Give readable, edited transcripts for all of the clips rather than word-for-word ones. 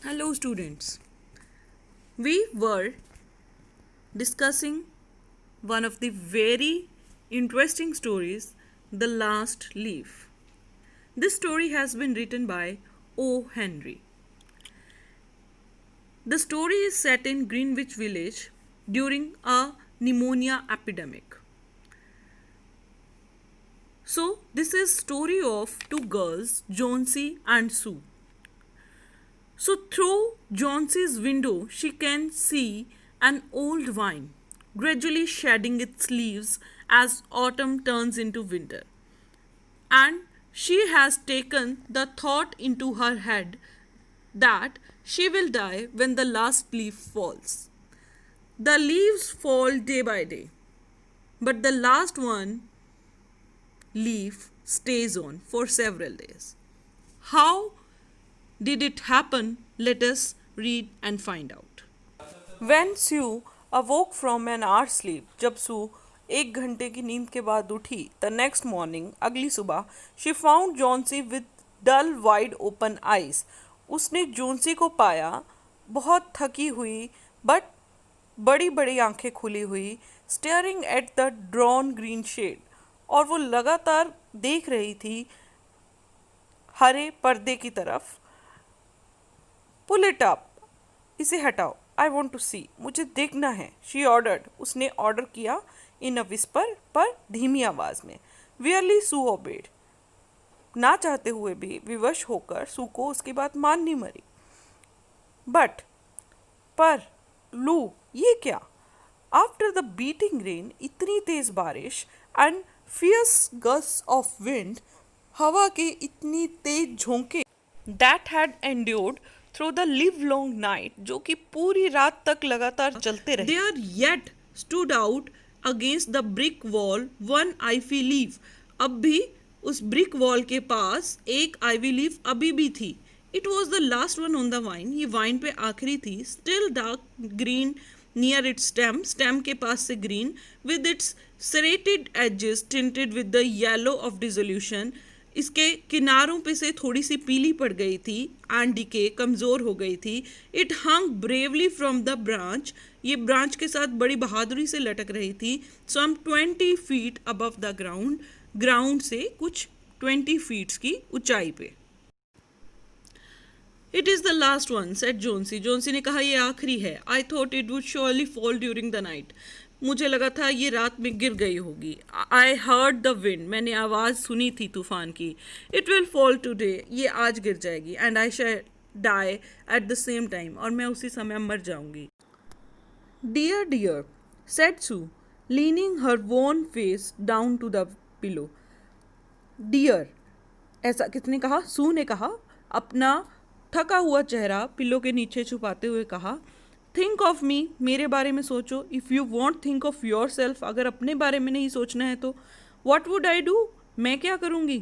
Hello, students. We were discussing one of the very interesting stories, The Last Leaf. This story has been written by O. Henry. The story is set in Greenwich Village during a pneumonia epidemic. So, this is story of two girls, Jonesy and Sue. So, through Jonesy's window, she can see an old vine gradually shedding its leaves as autumn turns into winter. And she has taken the thought into her head that she will die when the last leaf falls. The leaves fall day by day, but the last one leaf stays on for several days. How did it happen? Let us read and find out. When Sue awoke from an hour's sleep, जब सू 1 घंटे की नींद के बाद उठी, the next morning, अगली सुबह, she found Jonesy with dull wide open eyes. उसने जोन्सी को पाया बहुत थकी हुई बट बड़ी बड़ी आंखें खुली हुई, staring at the drawn green shade. और वो लगातार देख रही थी हरे पर्दे की तरफ. पुल इट अप, इसे हटाओ. आई वॉन्ट टू सी, मुझे देखना है. शी ऑर्डर्ड, उसने ऑर्डर किया. इन अ विस्पर, पर धीमी आवाज में. वियरली सू ओबेड, ना चाहते हुए भी विवश होकर सू को उसकी बात माननी मरी. बट पर लू, ये क्या? आफ्टर द बीटिंग रेन, इतनी तेज बारिश and fierce gust of wind, हवा के इतनी तेज झोंके, that had endured through the livelong night, जो कि पूरी रात तक लगातार चलते रहे. There yet stood out against the brick wall one ivy leaf. अब भी उस ब्रिक वॉल के पास एक आईवी लीफ अभी भी थी. It was the last one on the vine, ये वाइन पे आखिरी थी. Still dark green near its stem, stem के पास से green, with its serrated edges tinted with the yellow of dissolution. इसके किनारों पे से थोड़ी सी पीली पड़ गई थी एंड डीके, कमज़ोर हो गई थी. It hung bravely from the branch, ये ब्रांच के साथ बड़ी बहादुरी से लटक रही थी. Some 20 feet above the ground, ground से कुछ 20 फीट्स की ऊंचाई पे. It is the last one, said Johnsy. Johnsy ने कहा, ये आखिरी है. I thought it would surely fall during the night, मुझे लगा था ये रात में गिर गई होगी. आई हर्ड द विंड, मैंने आवाज़ सुनी थी तूफान की. इट विल फॉल टुडे, ये आज गिर जाएगी. And I shall die at the same time, और मैं उसी समय मर जाऊंगी. Dear dear, said Sue, leaning her worn face down to the pillow. Dear, ऐसा किसने कहा? सू ने कहा, अपना थका हुआ चेहरा पिलो के नीचे छुपाते हुए कहा. थिंक ऑफ मी, मेरे बारे में सोचो. If you want think of your self, अगर अपने बारे में नहीं सोचना है तो. वॉट वुड आई डू, मैं क्या करूँगी?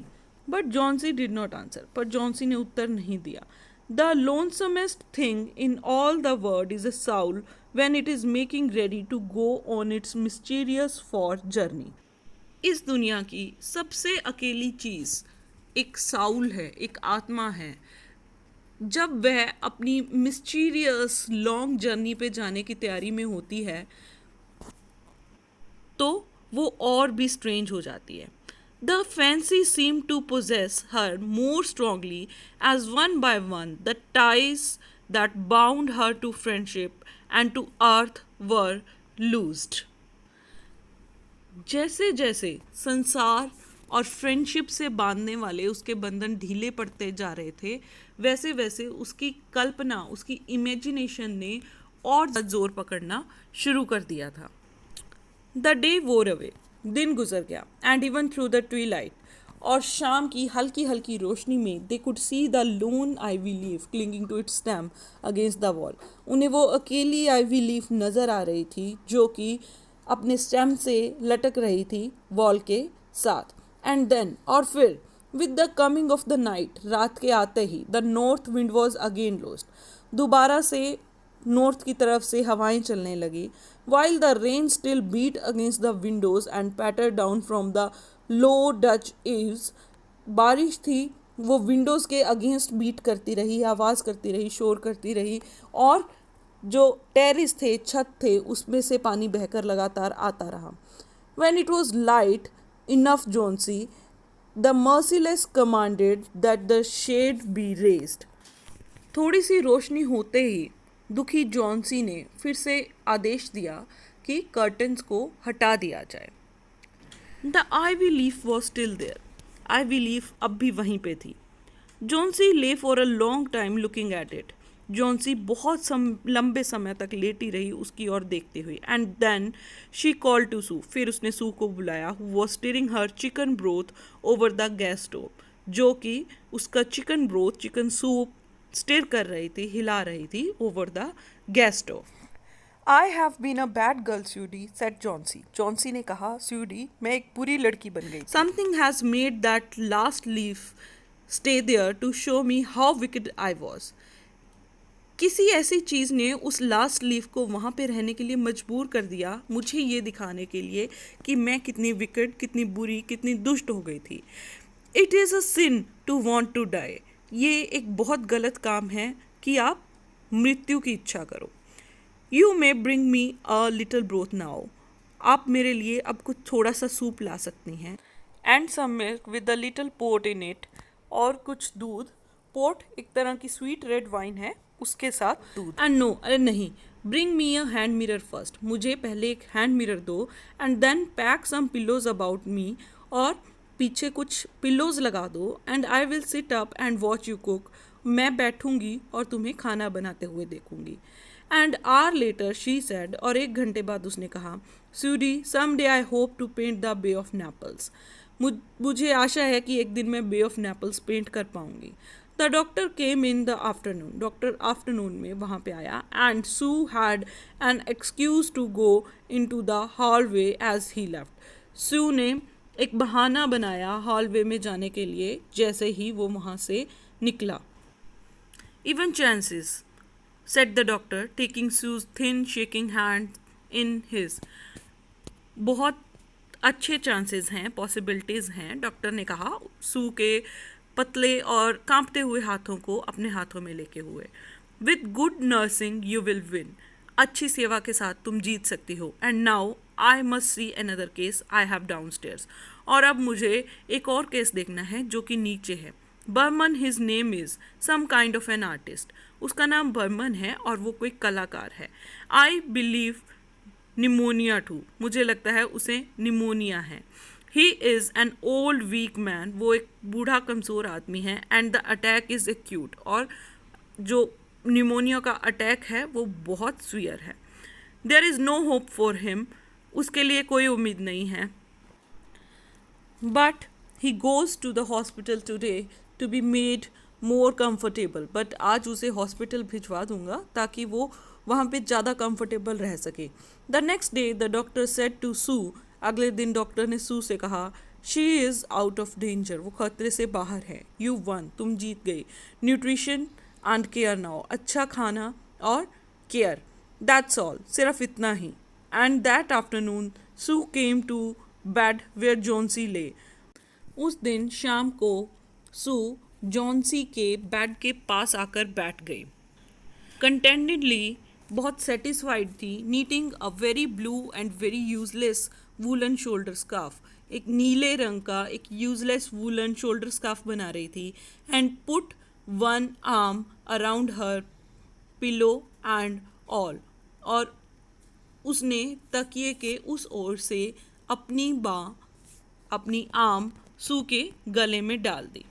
But Johnsy did not answer, पर जॉन्सी ने उत्तर नहीं दिया. The lonesomest thing in all the world is a soul when it is making ready to go on its mysterious far journey. इस दुनिया की सबसे अकेली चीज़ एक साउल है, एक आत्मा है. जब वह अपनी मिस्टीरियस लॉन्ग जर्नी पे जाने की तैयारी में होती है तो वो और भी स्ट्रेंज हो जाती है. The fancy seem to possess her more strongly as one by one the ties that bound her to friendship and to earth were loosed. जैसे जैसे संसार और फ्रेंडशिप से बांधने वाले उसके बंधन ढीले पड़ते जा रहे थे, वैसे वैसे उसकी कल्पना, उसकी इमेजिनेशन ने और जोर पकड़ना शुरू कर दिया था. द डे वोर अवे, दिन गुजर गया. And even through the twilight, और शाम की हल्की हल्की रोशनी में they could see the lone ivy leaf clinging to its stem against the wall. उन्हें वो अकेली आईवी लीफ नज़र आ रही थी जो कि अपने स्टेम से लटक रही थी वॉल के साथ. एंड देन, और फिर, with the coming of the night, रात के आते ही, the north wind was again lost, दोबारा से नॉर्थ की तरफ से हवाएं चलने लगी. While the rain still beat against the windows and patter down from the low Dutch eaves, बारिश थी वो विंडोज़ के अगेंस्ट बीट करती रही, आवाज़ करती रही, शोर करती रही, और जो टेरिस थे, छत थे, उसमें से पानी बहकर लगातार आता रहा. When it was light enough, Jonesy, the merciless commanded that the shade be raised. थोड़ी सी रोशनी होते ही दुखी जॉन्सी ने फिर से आदेश दिया कि कर्टन्स को हटा दिया जाए. The ivy leaf was still there. Ivy leaf अब भी वहीं पे थी. Johnsy lay for a long time looking at it. Johnsy बहुत लंबे समय तक लेटी रही उसकी ओर देखते हुए. And then she call to Sue. फिर उसने सू को बुलाया, who was stirring her chicken broth over the gas stove, जो कि उसका chicken broth, chicken soup stir कर रही थी, हिला रही थी over the gas stove. I have been a bad girl Sudie, said Johnsy. Johnsy ने कहा, स्यूडी, मैं एक बुरी लड़की बन गई. Something has made that last leaf stay there to show me how wicked I was. किसी ऐसी चीज़ ने उस लास्ट लीफ को वहाँ पे रहने के लिए मजबूर कर दिया, मुझे ये दिखाने के लिए कि मैं कितनी विकेड, कितनी बुरी, कितनी दुष्ट हो गई थी. It is a sin to want to die. ये एक बहुत गलत काम है कि आप मृत्यु की इच्छा करो. You may bring me a little broth now. आप मेरे लिए अब कुछ थोड़ा सा सूप ला सकती हैं. And some milk with a little port in it. और कुछ दूध. पोर्ट एक तरह की स्वीट रेड वाइन है, उसके साथ दूध. एंड नो, अरे नहीं, bring me a hand mirror first. मुझे पहले एक हैंड मिरर दो. And then pack some pillows about me. और पीछे कुछ पिलोज लगा दो. And I will sit up and watch you cook. मैं बैठूंगी और तुम्हें खाना बनाते हुए देखूंगी. And hour later she said. और 1 घंटे बाद उसने कहा, Sudie, some day I hope to paint the Bay of Naples. मुझे आशा है कि एक दिन मैं बे ऑफ नेपल्स पेंट कर पाऊंगी. The doctor came in the afternoon. Doctor afternoon में वहाँ पे आया. And Sue had an excuse to go in to the hallway as he left. Sue ने एक बहाना बनाया हॉलवे में जाने के लिए जैसे ही वो वहाँ से निकला. Even chances, said the doctor, taking Sue's thin shaking hand in his. बहुत अच्छे चांसेस हैं, पॉसिबिलिटीज़ हैं, डॉक्टर ने कहा सू के पतले और कांपते हुए हाथों को अपने हाथों में लेके हुए. With good nursing you will win. अच्छी सेवा के साथ तुम जीत सकती हो. And now I must see another case I have down stairs. और अब मुझे एक और केस देखना है जो कि नीचे है. Behrman, his name is some kind of an artist. उसका नाम बर्मन है और वो कोई कलाकार है. I believe pneumonia too. मुझे लगता है उसे निमोनिया है. He is an old weak man. वो एक बूढ़ा कमज़ोर आदमी है. And the attack is acute. और जो निमोनिया का अटैक है वो बहुत सीवियर है. There is no hope for him. उसके लिए कोई उम्मीद नहीं है. But he goes to the hospital today to be made more comfortable. But आज उसे हॉस्पिटल भिजवा दूंगा ताकि वो वहाँ पे ज़्यादा कम्फर्टेबल रह सके. The next day the doctor said to Sue. अगले दिन डॉक्टर ने सू से कहा, she is out of danger. वो खतरे से बाहर है. You won. तुम जीत गई. Nutrition and care now. अच्छा खाना और केयर. That's all. सिर्फ इतना ही. And that afternoon Sue came to bed where Johnsy lay. उस दिन शाम को सू जॉन्सी के बेड के पास आकर बैठ गई. कंटेंटेडली, बहुत सेटिस्फाइड थी. Knitting a very blue and very useless woollen shoulder scarf. एक नीले रंग का एक यूजलेस वूलन शोल्डर स्कार्फ बना रही थी. And put one arm around her pillow and all. और उसने तकिए के उस ओर से अपनी बाँ, अपनी आर्म सू के गले में डाल दी.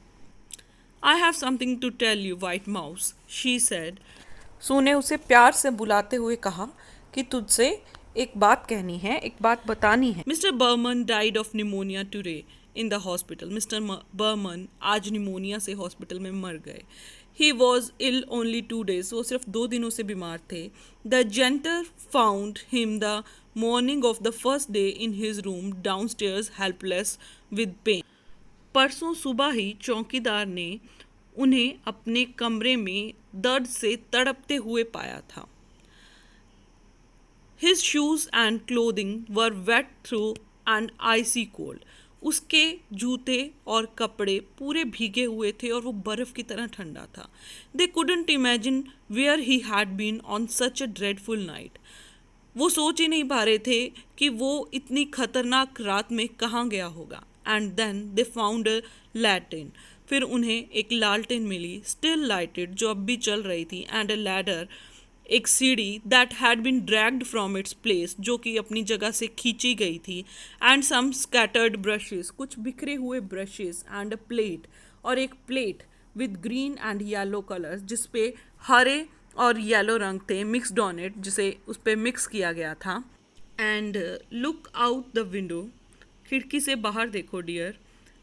I have something to tell you white mouse, she said. Sue ने उसे प्यार से बुलाते हुए कहा कि तुझसे एक बात कहनी है, एक बात बतानी है. Mister Behrman died of pneumonia today in the hospital. Mister Behrman आज निमोनिया से हॉस्पिटल में मर गए. He was ill only 2 days. वो सिर्फ 2 दिनों से बीमार थे. The janitor found him the morning of the first day in his room downstairs helpless with pain. परसों सुबह ही चौकीदार ने उन्हें अपने कमरे में दर्द से तड़पते हुए पाया था. His shoes and clothing were wet through an icy cold. उसके जूते और कपड़े पूरे भीगे हुए थे और वो बर्फ़ की तरह ठंडा था. They couldn't imagine where he had been on such a dreadful night. वो सोच ही नहीं पा रहे थे कि वो इतनी खतरनाक रात में कहाँ गया होगा. And then they found a lantern. फिर उन्हें एक लालटेन मिली, स्टिल लाइटेड, जो अब भी चल रही थी. एंड अ लैडर, एक सीढ़ी, that had been dragged from its place, जो कि अपनी जगह से खींची गई थी. एंड सम स्कैटर्ड ब्रशेस, कुछ बिखरे हुए ब्रशेस. एंड अ प्लेट, और एक plate with green and yellow colours, जिसपे हरे और येलो रंग थे मिक्सड ऑन इट, जिसे उस पर मिक्स किया गया था. And look out the window, खिड़की से बाहर देखो dear.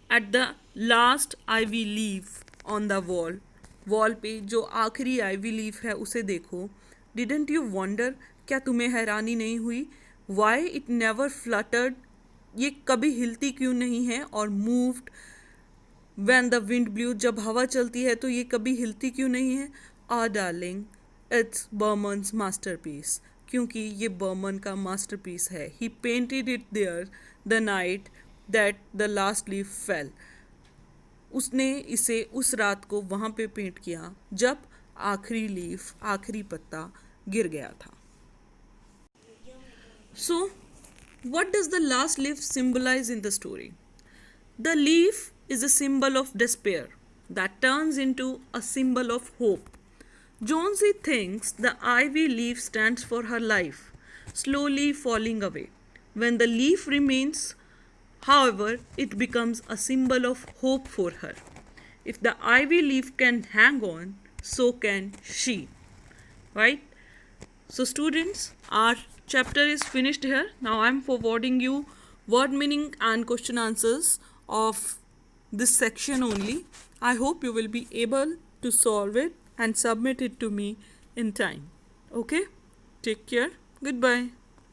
At the last ivy leaf on the wall, wall पे जो आखिरी आईवी लीफ है उसे देखो. डिडंट यू वंडर, क्या तुम्हें हैरानी नहीं हुई? वाई इट नेवर फ्लटर्ड, ये कभी हिलती क्यों नहीं है? और moved when the wind blue, जब हवा चलती है तो ये कभी हिलती क्यों नहीं है? Ah darling, it's Behrman's masterpiece, क्योंकि ये बर्मन का मास्टरपीस है. He painted it there the night that the last leaf fell. उसने इसे उस रात को वहाँ पे पेंट किया जब आखिरी लीफ, आखिरी पत्ता गिर गया था. So, what does the last leaf symbolize in the story? The leaf is a symbol of despair that turns into a symbol of hope. Jonesy thinks the ivy leaf stands for her life, slowly falling away. When the leaf remains, however, it becomes a symbol of hope for her. If the ivy leaf can hang on, so can she. Right? So students, our chapter is finished here. Now I am forwarding you word meaning and question answers of this section only. I hope you will be able to solve it and submit it to me in time. Okay? Take care. Goodbye.